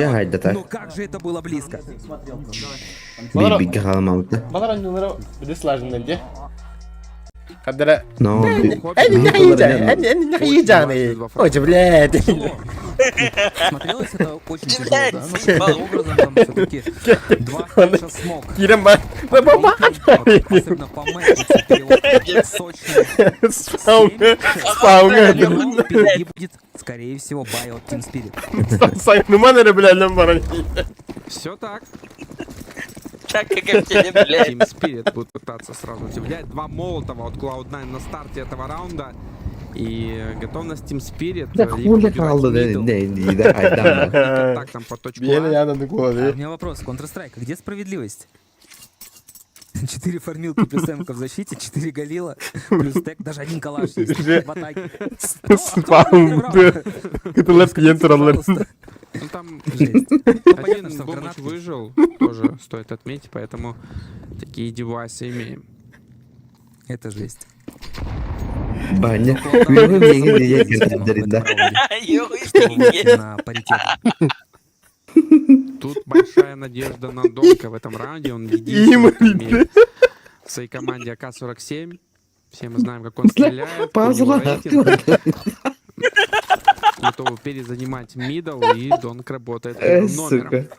Бігать до Но тебе. как же это было близко. Бігала мамти. This sliding then, yeah. Kadra. Ну, Не езжай. Ой, блядь. Смотрелось это очень тяжело, да? Ну, каким образом там все-таки два хэша смог. Кирам, Особенно по мэчу перевод сочный. Спауна. Впереди будет, скорее всего, бай от Team Spirit. Сайну манера, блядь, нам Все так. Так как я тебе, блядь. Team Spirit будет пытаться сразу удивлять. Два молотова от Cloud9 на старте этого раунда. И готовность Team Spirit. да хули правда, не їдать там. Так, там по точку Bien, А. ya no te А у puedo меня вопрос. Counter-Strike, а где справедливость? 4 фармилки плюс эмка в защите, 4 галила, плюс тэк, даже один калаш есть в атаке. Спаун. Это лепт ентер, Пожалуйста. Ну там Жесть. Понятно, один что в Бомыч гранатке. выжил, тоже стоит отметить, поэтому такие девайсы имеем. Это жесть. Баня. Ви мені є кінда. На паритет. Тут большая надежда на Донка в этом раунде. Он единственный, кто имеет в своей команде АК-47. Все мы знаем, как он стреляет. у него рейтинг. Готовы перезанимать мидл, и Донк работает первым номером. Сука.